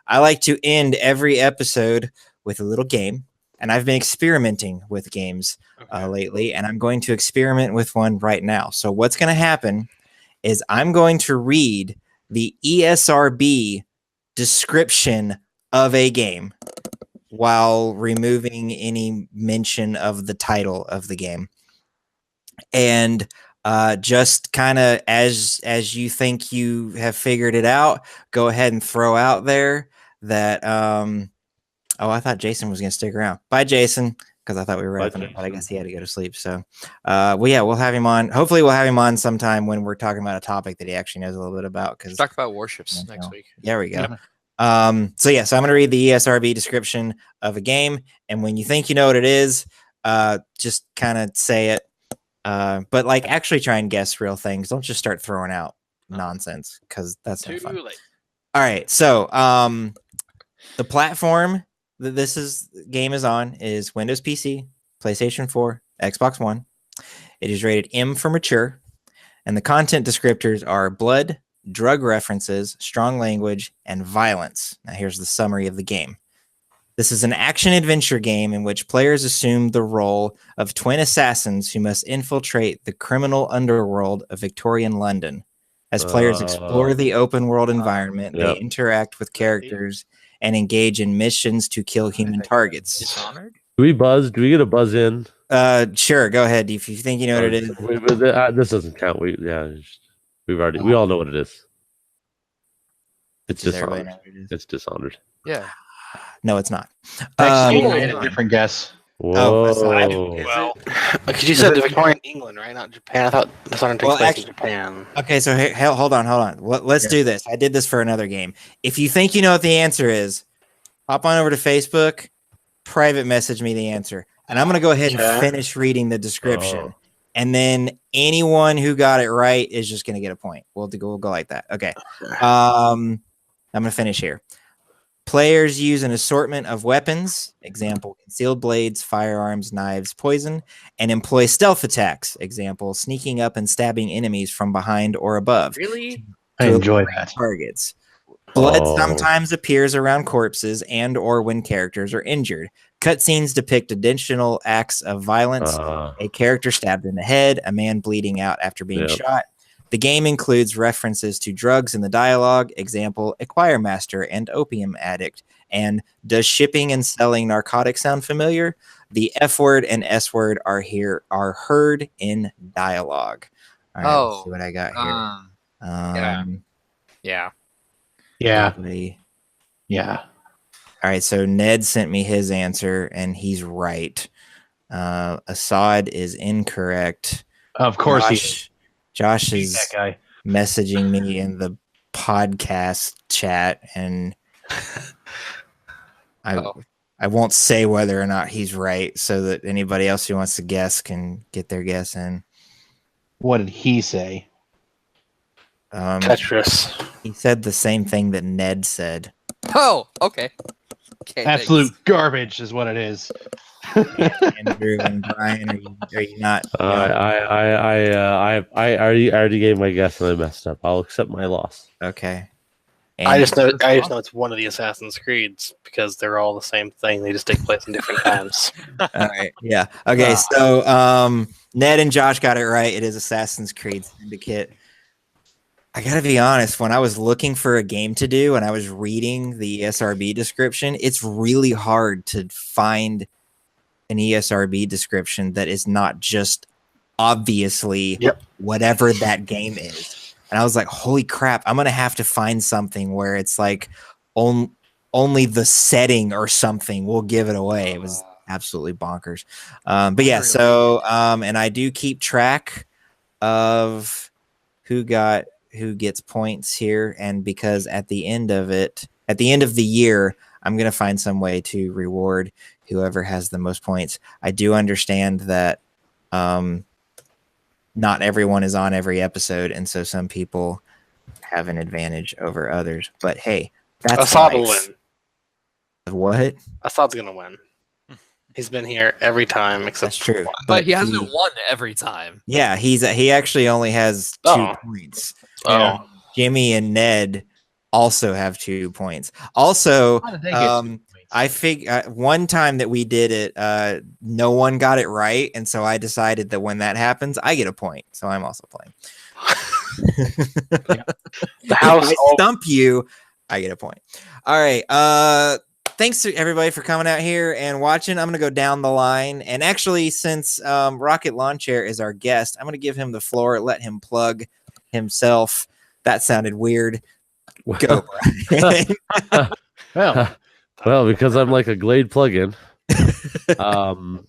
I like to end every episode with a little game, and I've been experimenting with games lately, and I'm going to experiment with one right now. So what's going to happen is I'm going to read the ESRB description of a game while removing any mention of the title of the game. And just kind of as you think you have figured it out, go ahead and throw out there that I thought Jason was going to stick around. Bye, Jason, because I thought we were wrapping up, but I guess he had to go to sleep. So, we'll have him on. Hopefully, we'll have him on sometime when we're talking about a topic that he actually knows a little bit about. Because talk about warships next week. There we go. So I'm going to read the ESRB description of a game, and when you think you know what it is, just kind of say it. But like, actually try and guess real things. Don't just start throwing out nonsense, because that's not fun. All right. So, the platform that this game is on is Windows PC, PlayStation 4, Xbox One. It is rated M for mature, and the content descriptors are blood, drug references, strong language, and violence. Now here's the summary of the game. This is an action-adventure game in which players assume the role of twin assassins who must infiltrate the criminal underworld of Victorian London. As players explore the open-world environment, they interact with characters and engage in missions to kill human targets. Dishonored? Do we buzz? Do we get a buzz in? Sure, go ahead. If you think you know what it is. This doesn't count. We all know what it is. It's Dishonored. It's Dishonored. Yeah. No, it's not. I had a different guess. Whoa. Because you said the Victorian England, right? Not Japan. I thought Dishonored takes place in Japan. Okay, so hold on. Let's do this. I did this for another game. If you think you know what the answer is, hop on over to Facebook, private message me the answer. And I'm going to go ahead and finish reading the description. And then anyone who got it right is just going to get a point. We'll go like that. Okay. I'm going to finish here. Players use an assortment of weapons, example, concealed blades, firearms, knives, poison, and employ stealth attacks, example, sneaking up and stabbing enemies from behind or above. Really? I enjoy that. Targets. Blood sometimes appears around corpses and or when characters are injured. Cutscenes depict additional acts of violence, a character stabbed in the head, a man bleeding out after being shot. The game includes references to drugs in the dialogue, example, a choir master and opium addict. And does shipping and selling narcotics sound familiar? The F word and S word are heard in dialogue. All right, let's see what I got here. Yeah. All right, so Ned sent me his answer, and he's right. Assad is incorrect. Of course, Josh is messaging me in the podcast chat, and I won't say whether or not he's right, so that anybody else who wants to guess can get their guess in. What did he say? Tetris. He said the same thing that Ned said. Oh, okay. Absolute garbage is what it is. Andrew and Brian, are you not? I already gave my guess and I messed up. I'll accept my loss. Okay. I just know it's one of the Assassin's Creeds because they're all the same thing. They just take place in different times. All right. Yeah. Okay. So Ned and Josh got it right. It is Assassin's Creed Syndicate. I gotta be honest, when I was looking for a game to do and I was reading the ESRB description, it's really hard to find an ESRB description that is not just obviously whatever that game is. And I was like, holy crap, I'm going to have to find something where it's like only the setting or something will give it away. It was absolutely bonkers. But yeah, so, and I do keep track of who gets points here. And because at the end of the year, I'm going to find some way to reward whoever has the most points. I do understand that not everyone is on every episode, and so some people have an advantage over others. But hey, that's Assad will win. What? Assad's going to win. He's been here every time except That's true. But he hasn't won every time. Yeah, he actually only has 2 points. Oh. Jimmy and Ned also have 2 points. Also, How did they get 2 points? I one time that we did it, no one got it right, and so I decided that when that happens, I get a point. So I'm also playing. The house. If I stump you, I get a point. All right. Thanks to everybody for coming out here and watching. I'm gonna go down the line, and actually, since Rocket Lawnchair is our guest, I'm gonna give him the floor. Let him plug himself. That sounded weird. Go, Brian. Well, because I'm like a Glade plugin. I'm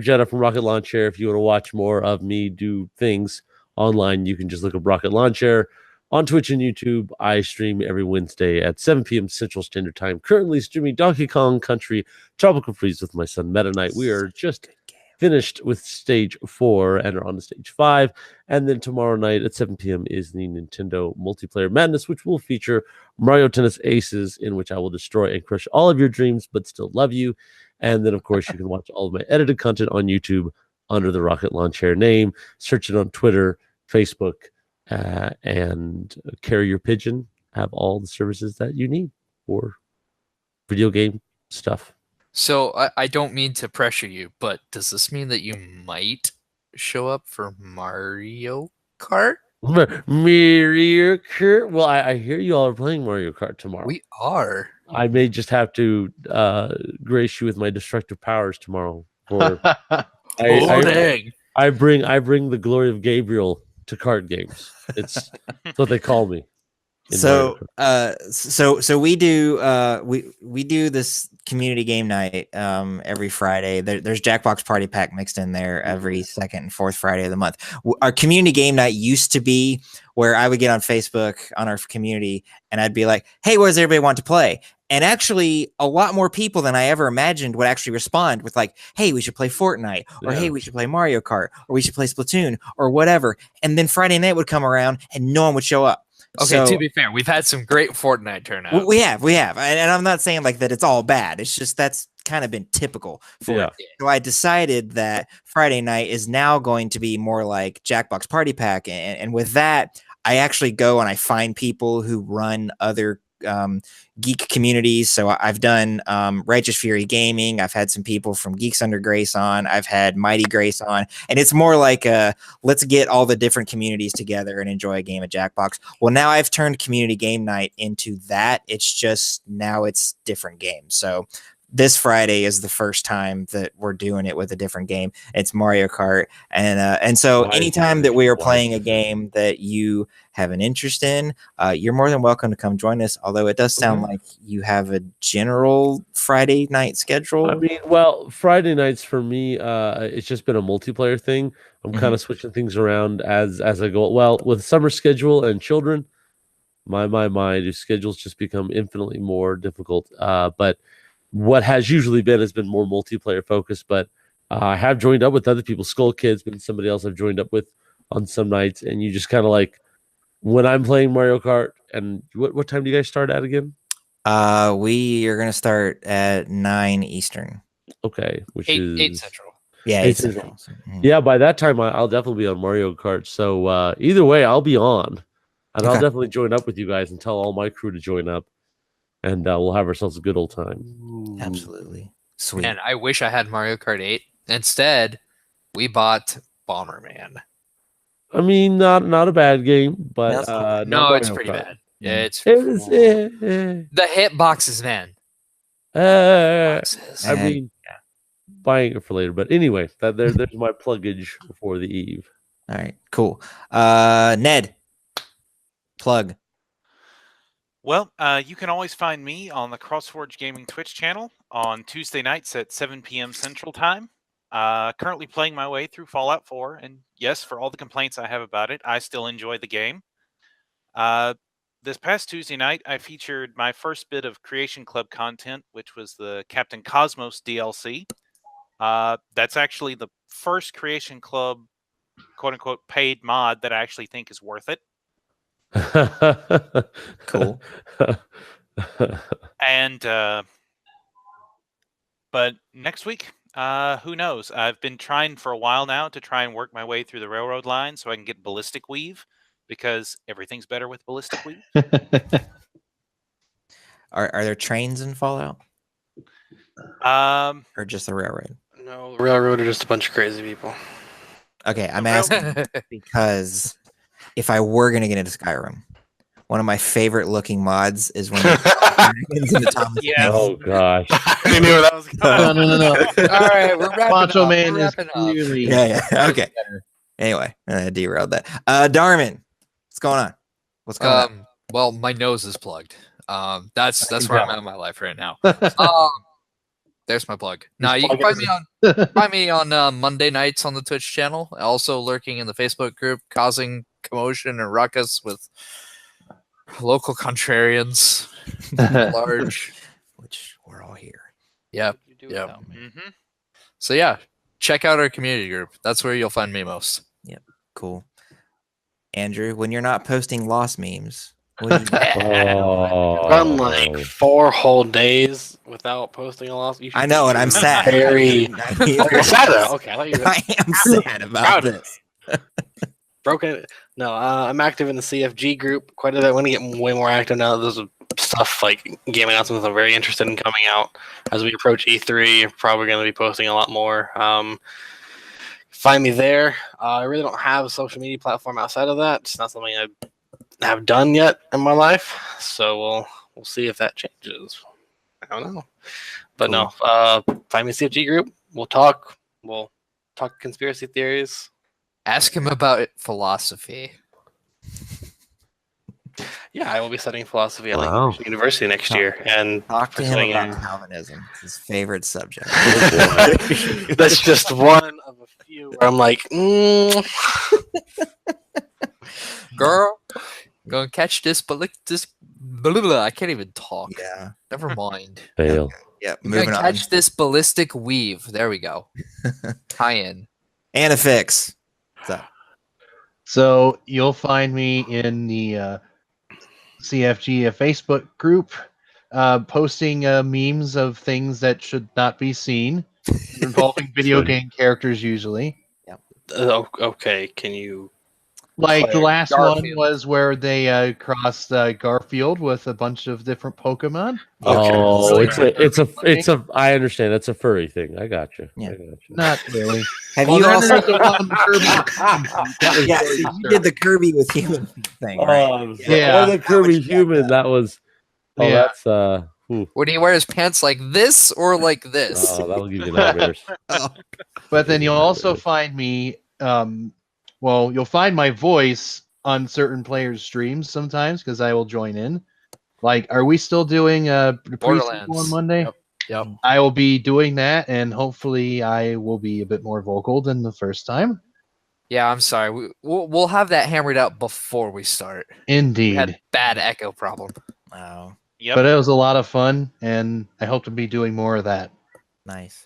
Jenna from Rocket Lawnchair. If you want to watch more of me do things online, you can just look up Rocket Lawnchair on Twitch and YouTube. I stream every Wednesday at 7 p.m. Central Standard Time. Currently streaming Donkey Kong Country Tropical Freeze with my son Meta Knight. We are just finished with stage 4 and are on to stage 5. And then tomorrow night at 7 p.m. is the Nintendo Multiplayer Madness, which will feature Mario Tennis Aces, in which I will destroy and crush all of your dreams, but still love you. And then, of course, you can watch all of my edited content on YouTube under the Rocket Lawnchair name. Search it on Twitter, Facebook, and Carrier Pigeon. Have all the services that you need for video game stuff. So I don't mean to pressure you, but does this mean that you might show up for Mario Kart? Mario Kart? Well, I hear you all are playing Mario Kart tomorrow. We are. I may just have to grace you with my destructive powers tomorrow. For Dang. I bring the glory of Gabriel to card games. It's what they call me. So we do this community game night every Friday. There's Jackbox Party Pack mixed in there every second and fourth Friday of the month. Our community game night used to be where I would get on Facebook on our community and I'd be like, "Hey, what does everybody want to play?" And actually, a lot more people than I ever imagined would actually respond with like, "Hey, we should play Fortnite," or "Hey, we should play Mario Kart," or "We should play Splatoon," or whatever. And then Friday night would come around and no one would show up. Okay, So, to be fair, we've had some great Fortnite turnouts. we have, and I'm not saying like that it's all bad. It's just that's kind of been typical for it. So I decided that Friday night is now going to be more like Jackbox Party Pack, and with that, I actually go and I find people who run other geek communities. So I've done Righteous Fury Gaming. I've had some people from Geeks Under Grace on. I've had Mighty Grace on, and it's more like let's get all the different communities together and enjoy a game of Jackbox. Well, now I've turned community game night into that. It's just now it's different games. So this Friday is the first time that we're doing it with a different game. It's Mario Kart, and so anytime that we are playing a game that you have an interest in, you're more than welcome to come join us. Although it does sound like you have a general Friday night schedule. I mean, well, Friday nights for me, it's just been a multiplayer thing. I'm kind of switching things around as I go. Well, with summer schedule and children, my, do schedules just become infinitely more difficult. But what has usually been has been more multiplayer focused, but I have joined up with other people. Skull Kid's been somebody else I've joined up with on some nights, and you just kind of like when I'm playing Mario Kart. And what time do you guys start at again? We are gonna start at 9 Eastern. Okay, which 8 Central. Yeah, 8 Central. Yeah, by that time I'll definitely be on Mario Kart. So either way, I'll be on, and I'll definitely join up with you guys and tell all my crew to join up. And we'll have ourselves a good old time. Absolutely. Sweet. And I wish I had Mario Kart 8. Instead, we bought Bomberman. I mean, not a bad game, but no, it's pretty bad. Yeah, it's the the hitboxes, man. I mean, buying it for later. But anyway, there's my pluggage for the eve. All right, cool. Ned, plug. Well, you can always find me on the CrossForge Gaming Twitch channel on Tuesday nights at 7 p.m. Central Time. Currently playing my way through Fallout 4, and yes, for all the complaints I have about it, I still enjoy the game. This past Tuesday night, I featured my first bit of Creation Club content, which was the Captain Cosmos DLC. That's actually the first Creation Club, quote-unquote, paid mod that I actually think is worth it. Cool. And but next week, who knows? I've been trying for a while now to try and work my way through the railroad line so I can get Ballistic Weave. because everything's better with ballistic weave. Are there trains in Fallout or just the railroad? No, the railroad are just a bunch of crazy people. Okay, I'm The asking because if I were gonna get into Skyrim, one of my favorite looking mods is when dragons and atomic Yes. tanks. Oh gosh. I knew where that was going. No. All right, we're wrapping Macho up. Man We're is wrapping up. clearly Yeah. Okay. Anyway, I derailed that. Darman, what's going on? What's going on? Well, my nose is plugged. That's can where I'm tell. at in my life right now. There's my plug. He's Now you can plugging find me on Monday nights on the Twitch channel. Also lurking in the Facebook group, causing commotion and ruckus with local contrarians. Large. Which we're all here. Yep. You do Yep. without me. Mm-hmm. So yeah, check out our community group. That's where you'll find me most. Cool. Andrew, when you're not posting lost memes, what do you do? Oh. Run like 4 whole days without posting a loss. I know, and I'm sad. Very. You're sad though. Okay, I thought you were I am sad about Proud of this. broken. No, I'm active in the CFG group quite a bit. I'm going to get way more active now. There's stuff like game announcements I'm very interested in coming out as we approach E3. Probably going to be posting a lot more. Find me there. I really don't have a social media platform outside of that. It's not something I have done yet in my life. So we'll see if that changes. I don't know. But no, find me CFG group. We'll talk. We'll talk conspiracy theories. Ask him about philosophy. Yeah, I will be studying philosophy at Wow. Lincoln University next year, and Talk to him pursuing about it. Calvinism. It's his favorite subject. That's just one of a few where I'm like, Girl, gonna catch this, but this. Blah, blah, blah. I can't even talk. Yeah. Never mind. Fail. Yeah. I'm Moving gonna on. catch this ballistic weave. There we go. Tie in. Anafix. What's up? So you'll find me in the CFG Facebook group, posting memes of things that should not be seen, involving video game characters usually. okay, can you? Like the last one Garfield. was where they crossed Garfield with a bunch of different Pokemon. Oh, Really? it's a. I understand. That's a furry thing. I got you. Yeah. I got you. Not really. Have Well, you then also? there's the one Kirby. That was Yeah, very so you did the Kirby with human thing, right? Yeah. Or the Kirby That was human. That was. Oh, Yeah. that's ooh. Would he wear his pants like this or like this? Oh, that'll give you nightmares. Oh, But then you'll also find me. Well, you'll find my voice on certain players' streams sometimes because I will join in. Like, are we still doing the pre-sequel Borderlands. on Monday? Yep. I will be doing that, and hopefully, I will be a bit more vocal than the first time. Yeah, I'm sorry. We'll have that hammered out before we start. We Indeed. had bad echo problem. wow. Yep. But it was a lot of fun, and I hope to be doing more of that. Nice.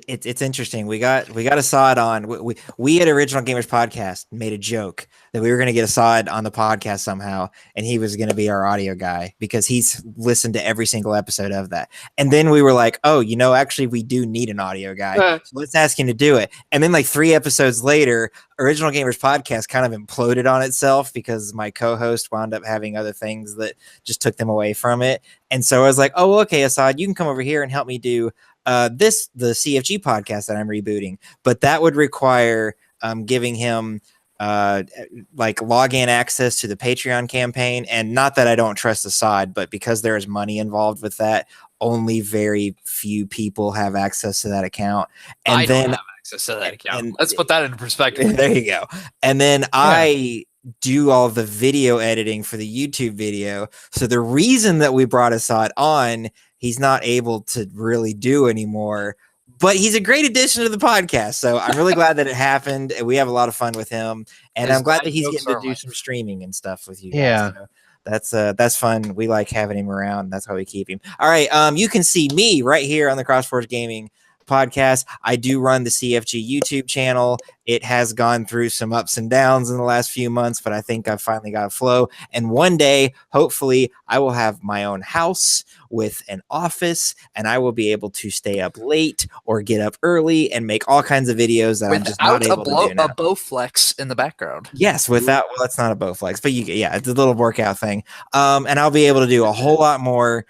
It's interesting. We got Assad on. We at Original Gamers Podcast made a joke that we were going to get Assad on the podcast somehow, and he was going to be our audio guy because he's listened to every single episode of that. And then we were like, oh, actually, we do need an audio guy. So let's ask him to do it. And then like 3 episodes later, Original Gamers Podcast kind of imploded on itself because my co-host wound up having other things that just took them away from it. And so I was like, oh, okay, Assad, you can come over here and help me do the CFG podcast that I'm rebooting, but that would require giving him like login access to the Patreon campaign. And not that I don't trust Assad, but because there is money involved with that, only very few people have access to that account. And I then don't have access to that account. and- Let's put that into perspective. there you go. And then I do all the video editing for the YouTube video. So the reason that we brought Assad on, he's not able to really do anymore, but he's a great addition to the podcast. So I'm really glad that it happened. And we have a lot of fun with him. And His I'm glad dad that he's jokes getting to are do like- some streaming and stuff with you guys. Yeah. So that's fun. We like having him around. That's how we keep him. All right. You can see me right here on the CrossForge Gaming podcast. I do run the CFG YouTube channel. It has gone through some ups and downs in the last few months, but I think I've finally got a flow. And one day, hopefully, I will have my own house with an office, and I will be able to stay up late or get up early and make all kinds of videos that I'm just not able to do now. A Bowflex in the background. Yes, without well, that's not a Bowflex, but it's a little workout thing. And I'll be able to do a whole lot more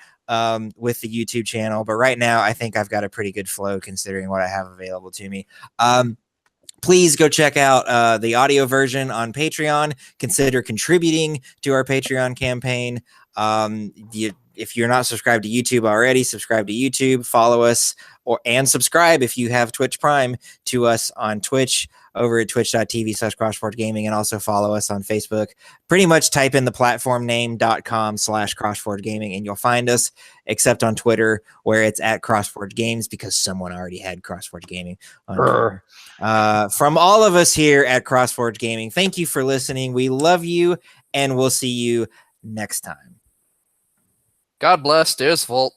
with the YouTube channel. But right now, I think I've got a pretty good flow considering what I have available to me. Please go check out the audio version on Patreon. Consider contributing to our Patreon campaign. If you're not subscribed to YouTube already, subscribe to YouTube, follow us, and subscribe if you have Twitch Prime to us on Twitch over at twitch.tv/crossfordgaming, and also follow us on Facebook. Pretty much type in the platform name.com/crossfordgaming and you'll find us, except on Twitter where it's at Crossforge Games because someone already had Crossforge Gaming on Twitter. From all of us here at Crossforge Gaming, thank you for listening. We love you, and we'll see you next time. God bless. Deus Volt.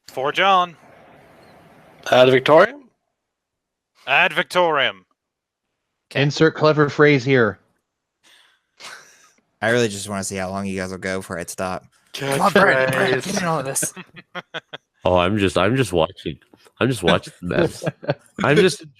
For John. Ad Victoriam. Ad Victoriam. Insert clever phrase here. I really just want to see how long you guys will go before I'd stop. Come on, Brandon, get in on this. Oh, I'm just watching. I'm just watching the mess. I'm just enjoying.